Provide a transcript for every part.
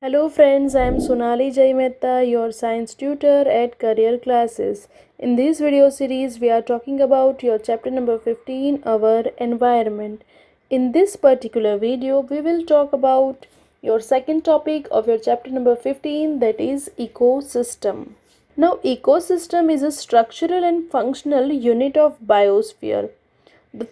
Hello friends, I am Sonali Jai Mehta, your science tutor at Career Classes. In this video series, we are talking about your chapter number 15, our environment. In this particular video, we will talk about your second topic of your chapter number 15, that is ecosystem. Now, ecosystem is a structural and functional unit of biosphere.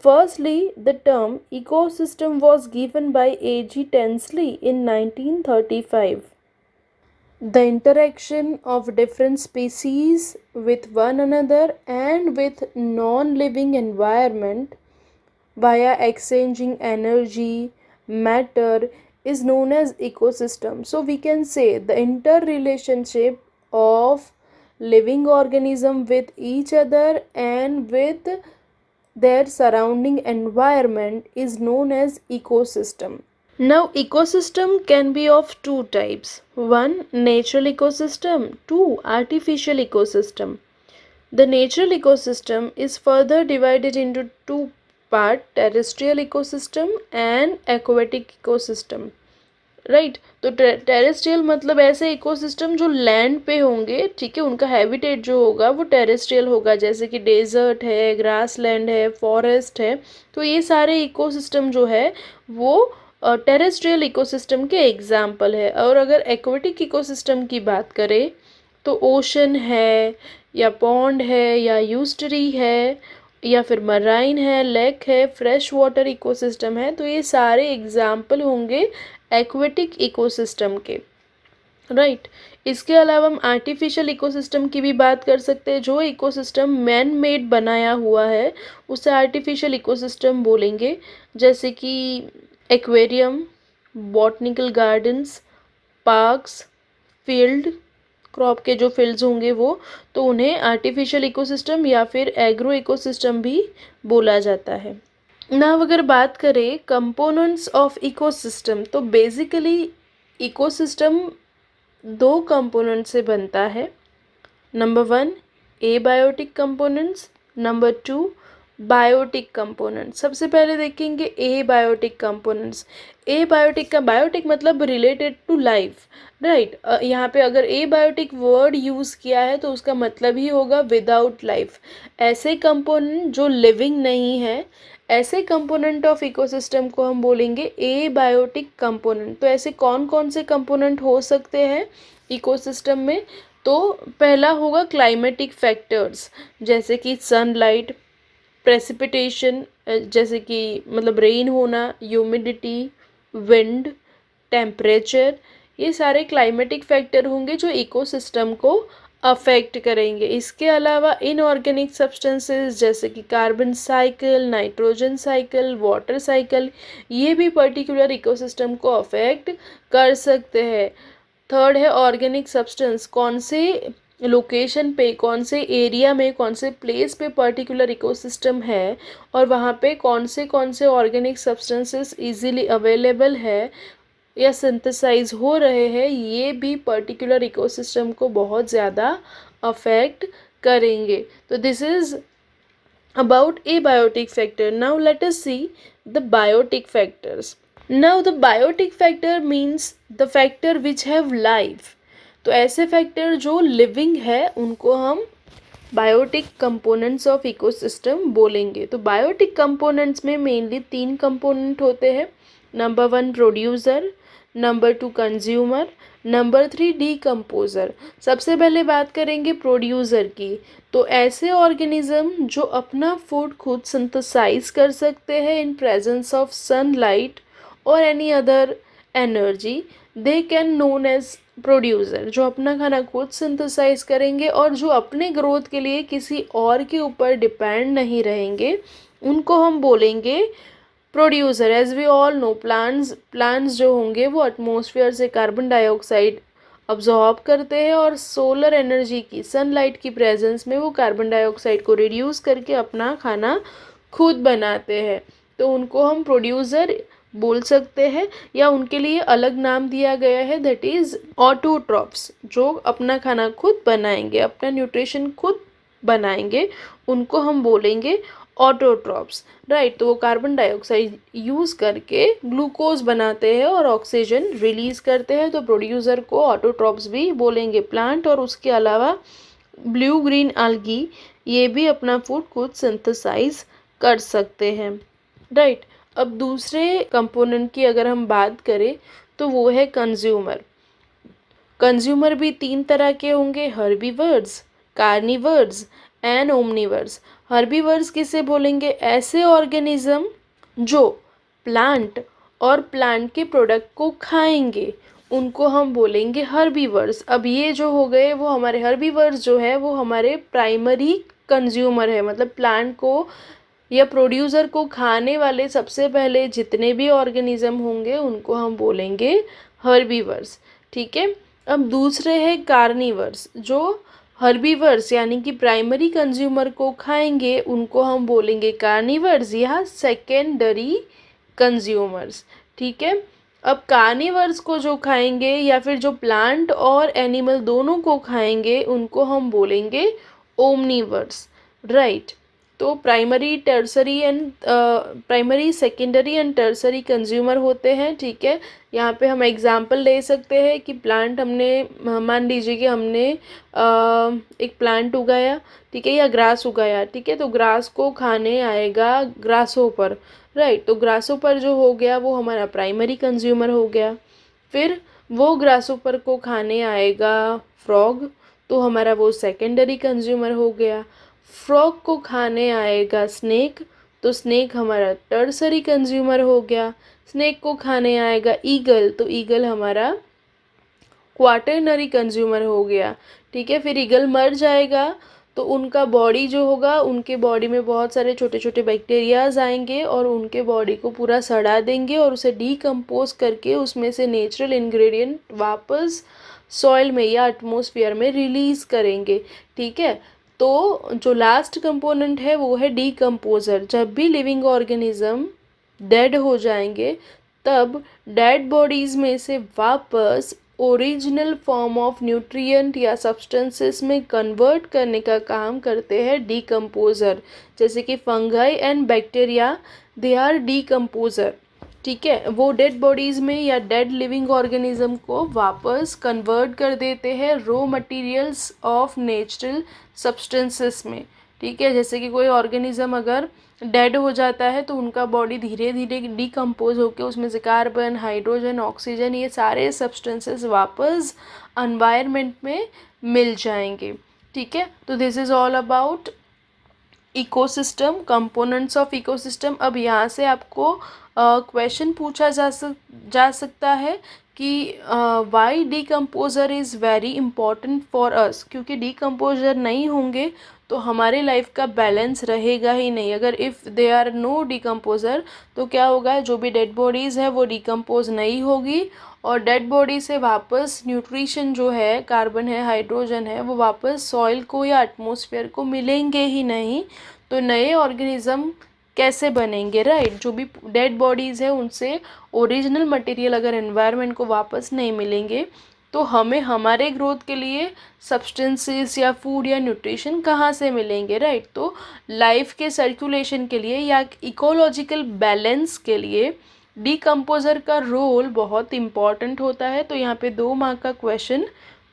Firstly, the term ecosystem was given by A.G. Tinsley in 1935. The interaction of different species with one another and with non-living environment via exchanging energy, matter is known as ecosystem. So we can say the interrelationship of living organism with each other and with their surrounding environment is known as ecosystem. Now, ecosystem can be of two types. One, natural ecosystem. Two, artificial ecosystem. The natural ecosystem is further divided into two parts, terrestrial ecosystem and aquatic ecosystem. Right तो terrestrial मतलब ऐसे ecosystem जो land पे होंगे, ठीक है, उनका habitat जो होगा वो टेरेस्ट्रियल होगा, जैसे कि डेजर्ट है, ग्रास लैंड है, फॉरेस्ट है। तो ये सारे इकोसिस्टम जो है वो टेरेस्ट्रियल इकोसिस्टम के एग्जाम्पल है। और अगर एक्वेटिक इकोसिस्टम की बात करें तो ओशन है या पॉन्ड है या यूस्टरी है या फिर मराइन है, लेक है, फ्रेश वाटर इकोसिस्टम है। तो ये सारे एग्जाम्पल होंगे एक्वेटिक इकोसिस्टम के, राइट। इसके अलावा हम आर्टिफिशियल इकोसिस्टम की भी बात कर सकते हैं। जो इकोसिस्टम मैन मेड बनाया हुआ है उसे आर्टिफिशियल इकोसिस्टम बोलेंगे, जैसे कि aquarium, botanical gardens, parks, field crop के जो फील्ड्स होंगे वो, तो उन्हें आर्टिफिशियल इकोसिस्टम या फिर एग्रो इकोसिस्टम भी बोला जाता है। ना अगर बात करें कंपोनेंट्स ऑफ इकोसिस्टम, तो बेसिकली इकोसिस्टम दो कंपोनेंट से बनता है। Number one, abiotic components, number two biotic components. सबसे पहले देखेंगे एबायोटिक कंपोनेंट्स। एबायोटिक का बायोटिक मतलब रिलेटेड टू लाइफ, राइट। यहाँ पे अगर एबायोटिक वर्ड यूज़ किया है तो उसका मतलब ही होगा विदाउट लाइफ। ऐसे कंपोनेंट जो लिविंग नहीं है, ऐसे कंपोनेंट ऑफ इकोसिस्टम को हम बोलेंगे एबायोटिक कंपोनेंट। तो ऐसे कौन कौन से कंपोनेंट हो सकते हैं इकोसिस्टम में? तो पहला होगा क्लाइमेटिक फैक्टर्स, जैसे कि सनलाइट, प्रेसिपिटेशन, जैसे कि मतलब रेन होना, ह्यूमिडिटी, विंड, टेम्परेचर, ये सारे क्लाइमेटिक फैक्टर होंगे जो इकोसिस्टम को अफेक्ट करेंगे। इसके अलावा इनऑर्गेनिक सब्सटेंसेस जैसे कि carbon cycle, nitrogen cycle, water cycle, ये भी पर्टिकुलर इकोसिस्टम को अफेक्ट कर सकते हैं। थर्ड है ऑर्गेनिक सब्सटेंस, कौन से लोकेशन पे, कौन से एरिया में, कौन से प्लेस पे पर्टिकुलर इकोसिस्टम है और वहाँ पे कौन से ऑर्गेनिक सब्सटेंसेस इजीली अवेलेबल है या सिंथेसाइज हो रहे हैं, ये भी पर्टिकुलर इकोसिस्टम को बहुत ज़्यादा अफेक्ट करेंगे। तो this is about abiotic factor. Now let us see the biotic factors. Now the biotic factor means the factor which have life. तो ऐसे फैक्टर जो लिविंग है उनको हम बायोटिक कंपोनेंट्स ऑफ इकोसिस्टम बोलेंगे। तो बायोटिक कंपोनेंट्स में मेनली तीन कंपोनेंट होते हैं। Number one producer, number two consumer, number three decomposer. सबसे पहले बात करेंगे प्रोड्यूसर की। तो ऐसे ऑर्गेनिज्म जो अपना फूड खुद सिंथेसाइज कर सकते हैं इन प्रेजेंस ऑफ सनलाइट और any other energy, they can known as producer. जो अपना खाना खुद सिंथेसाइज करेंगे और जो अपने ग्रोथ के लिए किसी और के ऊपर डिपेंड नहीं रहेंगे, उनको हम बोलेंगे producer. As we all know, plants जो होंगे वो एटमॉस्फेयर से कार्बन डाइऑक्साइड अब्जॉर्ब करते हैं और सोलर एनर्जी की, सनलाइट की प्रेजेंस में वो कार्बन डाइऑक्साइड को रिड्यूस करके अपना खाना खुद बनाते हैं। तो उनको हम प्रोड्यूसर बोल सकते हैं या उनके लिए अलग नाम दिया गया है, दैट इज़ ऑटोट्रॉफ्स। जो अपना खाना खुद बनाएंगे, अपना न्यूट्रिशन खुद बनाएंगे, उनको हम बोलेंगे ऑटोट्रॉप्स, राइट। तो वो कार्बन डाइऑक्साइड यूज़ करके ग्लूकोज बनाते हैं और ऑक्सीजन रिलीज करते हैं, तो प्रोड्यूसर को ऑटोट्रॉप्स भी बोलेंगे प्लांट। और उसके अलावा ब्लू ग्रीन algae ये भी अपना फूड खुद सिंथेसाइज कर सकते हैं, राइट। अब दूसरे कंपोनेंट की अगर हम बात करें तो वो है कंज्यूमर। कंज्यूमर भी तीन तरह के होंगे, herbivores, carnivores and Omniverse. Herbivores किसे बोलेंगे? ऐसे ऑर्गेनिज्म जो प्लांट और प्लांट के प्रोडक्ट को खाएंगे, उनको हम बोलेंगे हर्बीवर्स। अब ये जो हो गए वो हमारे हर्बीवर्स जो है वो हमारे प्राइमरी कंज्यूमर है, मतलब प्लांट को या प्रोड्यूसर को खाने वाले सबसे पहले जितने भी ऑर्गेनिज्म होंगे उनको हम बोलेंगे हर्बीवर्स, ठीक है। अब दूसरे हैं कार्निवर्स, जो हर्बीवर्स यानी कि प्राइमरी कंज्यूमर को खाएंगे, उनको हम बोलेंगे कार्निवर्स या सेकेंडरी कंज्यूमर्स, ठीक है। अब कार्निवर्स को जो खाएंगे या फिर जो प्लांट और एनिमल दोनों को खाएंगे उनको हम बोलेंगे ओमनिवर्स, राइट। तो primary secondary and tertiary consumer होते हैं, ठीक है। यहाँ पे हम एग्जांपल ले सकते हैं कि प्लांट हमने, मान लीजिए कि हमने एक प्लांट उगाया, ठीक है, या ग्रास उगाया, ठीक है। तो ग्रास को खाने आएगा ग्रासहोपर, राइट। तो ग्रासहोपर जो हो गया वो हमारा प्राइमरी कंज्यूमर हो गया। फिर वो ग्रासहोपर को खाने आएगा फ्रॉग, तो हमारा वो सेकेंडरी कंज्यूमर हो गया। फ्रॉग को खाने आएगा स्नेक, तो स्नेक हमारा टर्सरी कंज्यूमर हो गया। स्नेक को खाने आएगा ईगल, तो ईगल हमारा क्वाटरनरी कंज्यूमर हो गया, ठीक है। फिर ईगल मर जाएगा तो उनका बॉडी जो होगा, उनके बॉडी में बहुत सारे छोटे छोटे बैक्टीरियाज आएंगे और उनके बॉडी को पूरा सड़ा देंगे और उसे डीकम्पोज करके उसमें से नेचुरल इंग्रेडिएंट वापस सॉइल में या एटमॉस्फेयर में रिलीज करेंगे, ठीक है। तो जो लास्ट कंपोनेंट है वो है डीकम्पोजर। जब भी लिविंग ऑर्गेनिज्म डेड हो जाएंगे तब डेड बॉडीज में से वापस ओरिजिनल फॉर्म ऑफ न्यूट्रिएंट या सब्सटेंसेस में कन्वर्ट करने का काम करते हैं डीकम्पोजर। जैसे कि fungi and bacteria, they are decomposer, ठीक है। वो डेड बॉडीज़ में या डेड लिविंग ऑर्गेनिज्म को वापस कन्वर्ट कर देते हैं raw materials of natural substances में, ठीक है। जैसे कि कोई ऑर्गेनिज्म अगर डेड हो जाता है तो उनका बॉडी धीरे धीरे डिकम्पोज होकर उसमें से कार्बन, हाइड्रोजन, ऑक्सीजन ये सारे सब्सटेंसेस वापस एनवायरनमेंट में मिल जाएंगे, ठीक है। तो this is all about ecosystem, components of ecosystem. अब यहाँ से आपको क्वेश्चन पूछा जा सकता है कि why decomposer is very important for us, क्योंकि डीकम्पोजर नहीं होंगे तो हमारे लाइफ का बैलेंस रहेगा ही नहीं। अगर if they are no decomposer तो क्या होगा, जो भी डेड बॉडीज़ है वो डीकम्पोज नहीं होगी और डेड बॉडी से वापस न्यूट्रिशन जो है, कार्बन है, हाइड्रोजन है, वो वापस सॉइल को या एटमॉस्फेयर को मिलेंगे ही नहीं। तो नए ऑर्गेनिज्म कैसे बनेंगे, राइट। जो भी डेड बॉडीज़ है उनसे ओरिजिनल मटेरियल अगर एनवायरनमेंट को वापस नहीं मिलेंगे तो हमें हमारे ग्रोथ के लिए सब्सटेंसेस या फूड या न्यूट्रिशन कहाँ से मिलेंगे, राइट। तो लाइफ के सर्कुलेशन के लिए या इकोलॉजिकल बैलेंस के लिए डीकम्पोजर का रोल बहुत इम्पॉर्टेंट होता है। तो यहाँ पे 2 मार्क का क्वेश्चन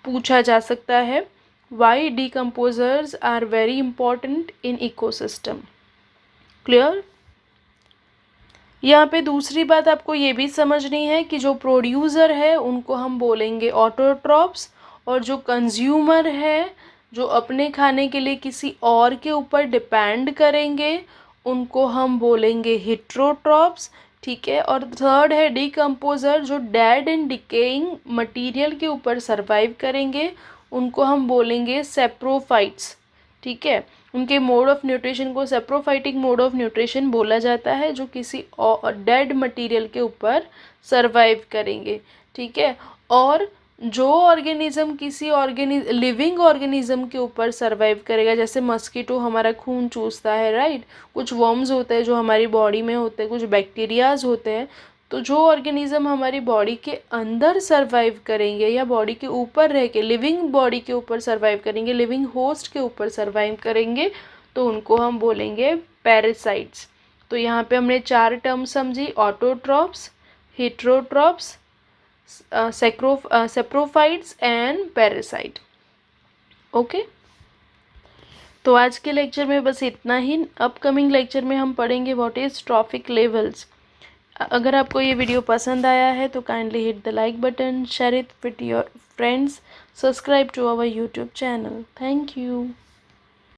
पूछा जा सकता है, why decomposers are very important in ecosystem. Clear. यहाँ पे दूसरी बात आपको ये भी समझनी है कि जो प्रोड्यूसर है उनको हम बोलेंगे ऑटोट्रॉप्स और जो कंज्यूमर है, जो अपने खाने के लिए किसी और के ऊपर डिपेंड करेंगे, उनको हम बोलेंगे हिट्रोट्रॉप्स, ठीक है। और थर्ड है डीकम्पोजर, जो डेड एंड डिकेइंग मटेरियल के ऊपर सरवाइव करेंगे, उनको हम बोलेंगे सेप्रोफाइट्स, ठीक है। उनके मोड ऑफ न्यूट्रिशन को सेप्रोफाइटिक मोड ऑफ न्यूट्रिशन बोला जाता है, जो किसी डेड मटेरियल के ऊपर सरवाइव करेंगे, ठीक है। और जो ऑर्गेनिज्म किसी लिविंग ऑर्गेनिज्म के ऊपर सरवाइव करेगा, जैसे मस्कीटो हमारा खून चूसता है, राइट। कुछ वर्म्स होते हैं जो हमारी बॉडी में होते हैं, कुछ बैक्टीरियाज होते हैं। तो जो ऑर्गेनिज्म हमारी बॉडी के अंदर सरवाइव करेंगे या बॉडी के ऊपर रह के लिविंग बॉडी के ऊपर सरवाइव करेंगे, लिविंग होस्ट के ऊपर सरवाइव करेंगे, तो उनको हम बोलेंगे पैरासाइट्स। तो यहाँ पे हमने 4 टर्म समझी, autotrophs, heterotrophs, saprophytes and parasite. Okay, तो आज के लेक्चर में बस इतना ही। अपकमिंग लेक्चर में हम पढ़ेंगे व्हाट इज़ ट्रॉफिक लेवल्स। अगर आपको ये वीडियो पसंद आया है तो kindly hit the like button, share it with your friends, subscribe to our YouTube channel. Thank you.